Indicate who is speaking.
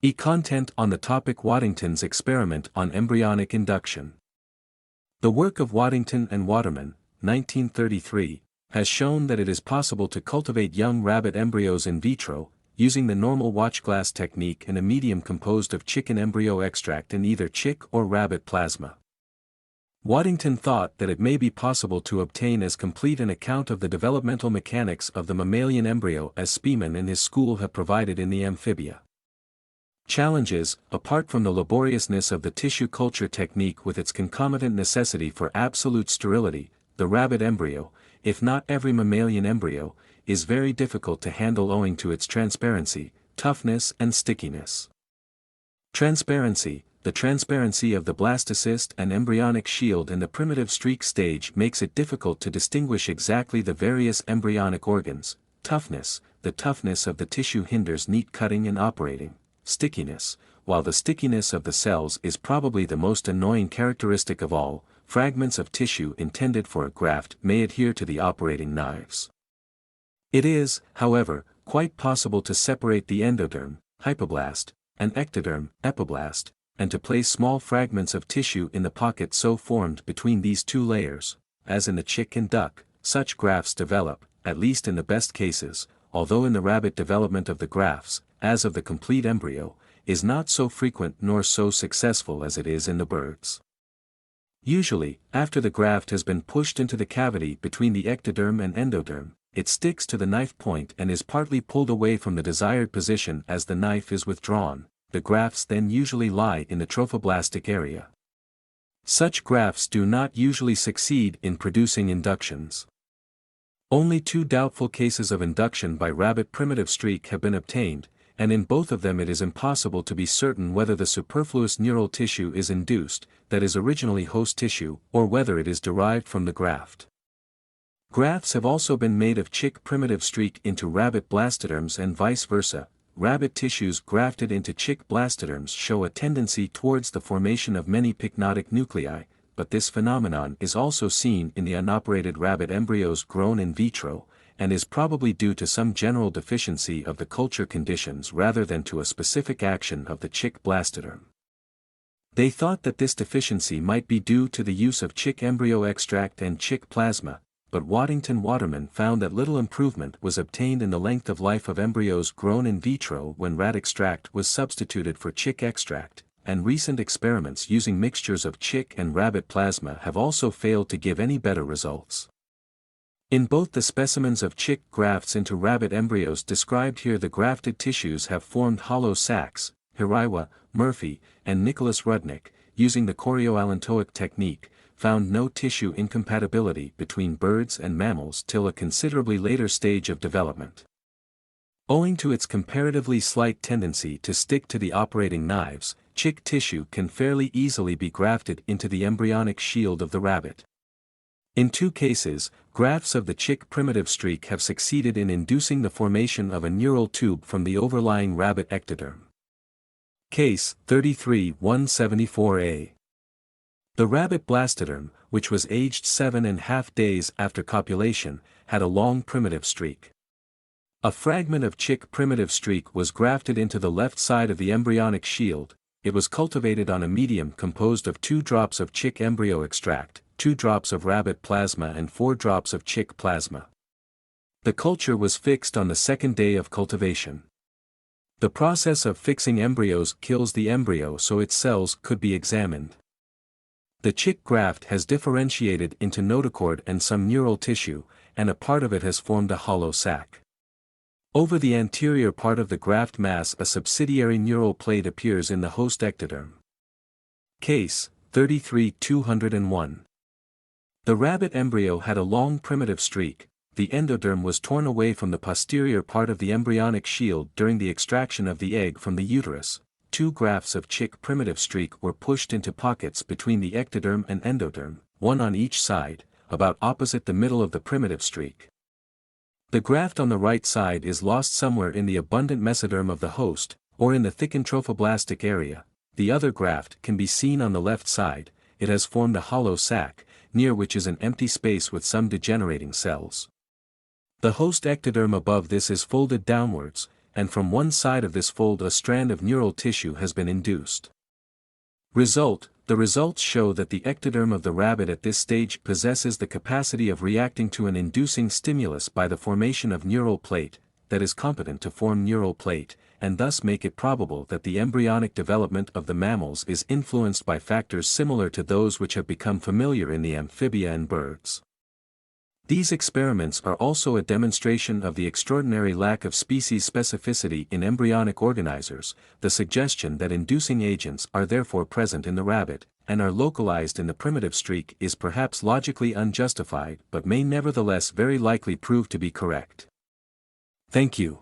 Speaker 1: E-content on the topic Waddington's experiment on embryonic induction. The work of Waddington and Waterman, 1933, has shown that it is possible to cultivate young rabbit embryos in vitro, using the normal watchglass technique in a medium composed of chicken embryo extract in either chick or rabbit plasma. Waddington thought that it may be possible to obtain as complete an account of the developmental mechanics of the mammalian embryo as Speeman and his school have provided in the amphibia. Challenges: apart from the laboriousness of the tissue culture technique with its concomitant necessity for absolute sterility, the rabbit embryo, if not every mammalian embryo, is very difficult to handle owing to its transparency, toughness and stickiness. Transparency: the transparency of the blastocyst and embryonic shield in the primitive streak stage makes it difficult to distinguish exactly the various embryonic organs. Toughness: the toughness of the tissue hinders neat cutting and operating. Stickiness: while the stickiness of the cells is probably the most annoying characteristic of all, fragments of tissue intended for a graft may adhere to the operating knives. It is, however, quite possible to separate the endoderm, hypoblast, and ectoderm, epiblast, and to place small fragments of tissue in the pocket so formed between these two layers. As in the chick and duck, such grafts develop, at least in the best cases, although in the rabbit development of the grafts, as of the complete embryo, is not so frequent nor so successful as it is in the birds. Usually, after the graft has been pushed into the cavity between the ectoderm and endoderm, it sticks to the knife point and is partly pulled away from the desired position as the knife is withdrawn. The grafts then usually lie in the trophoblastic area. Such grafts do not usually succeed in producing inductions. Only 2 doubtful cases of induction by rabbit primitive streak have been obtained, and in both of them it is impossible to be certain whether the superfluous neural tissue is induced, that is originally host tissue, or whether it is derived from the graft. Grafts have also been made of chick primitive streak into rabbit blastoderms and vice versa. Rabbit tissues grafted into chick blastoderms show a tendency towards the formation of many pycnotic nuclei, but this phenomenon is also seen in the unoperated rabbit embryos grown in vitro, and is probably due to some general deficiency of the culture conditions rather than to a specific action of the chick blastoderm. They thought that this deficiency might be due to the use of chick embryo extract and chick plasma, but Waddington-Waterman found that little improvement was obtained in the length of life of embryos grown in vitro when rat extract was substituted for chick extract, and recent experiments using mixtures of chick and rabbit plasma have also failed to give any better results. In both the specimens of chick grafts into rabbit embryos described here, the grafted tissues have formed hollow sacs. Hiriwa, Murphy, and Nicholas Rudnick, using the chorioallantoic technique, found no tissue incompatibility between birds and mammals till a considerably later stage of development. Owing to its comparatively slight tendency to stick to the operating knives, chick tissue can fairly easily be grafted into the embryonic shield of the rabbit. In 2 cases, grafts of the chick primitive streak have succeeded in inducing the formation of a neural tube from the overlying rabbit ectoderm. Case 23-174A. The rabbit blastoderm, which was aged 7½ days after copulation, had a long primitive streak. A fragment of chick primitive streak was grafted into the left side of the embryonic shield. It was cultivated on a medium composed of 2 drops of chick embryo extract, 2 drops of rabbit plasma and 4 drops of chick plasma. The culture was fixed on the 2nd day of cultivation. The process of fixing embryos kills the embryo so its cells could be examined. The chick graft has differentiated into notochord and some neural tissue, and a part of it has formed a hollow sac. Over the anterior part of the graft mass a subsidiary neural plate appears in the host ectoderm. Case 33-201. The rabbit embryo had a long primitive streak. The endoderm was torn away from the posterior part of the embryonic shield during the extraction of the egg from the uterus. 2 grafts of chick primitive streak were pushed into pockets between the ectoderm and endoderm, 1 on each side, about opposite the middle of the primitive streak. The graft on the right side is lost somewhere in the abundant mesoderm of the host, or in the thickened trophoblastic area. The other graft can be seen on the left side. It has formed a hollow sac, near which is an empty space with some degenerating cells. The host ectoderm above this is folded downwards. and from one side of this fold a strand of neural tissue has been induced. The results show that the ectoderm of the rabbit at this stage possesses the capacity of reacting to an inducing stimulus by the formation of neural plate, that is competent to form neural plate, and thus make it probable that the embryonic development of the mammals is influenced by factors similar to those which have become familiar in the amphibia and birds. These experiments are also a demonstration of the extraordinary lack of species specificity in embryonic organizers, the suggestion that inducing agents are therefore present in the rabbit, and are localized in the primitive streak is perhaps logically unjustified but may nevertheless very likely prove to be correct. Thank you.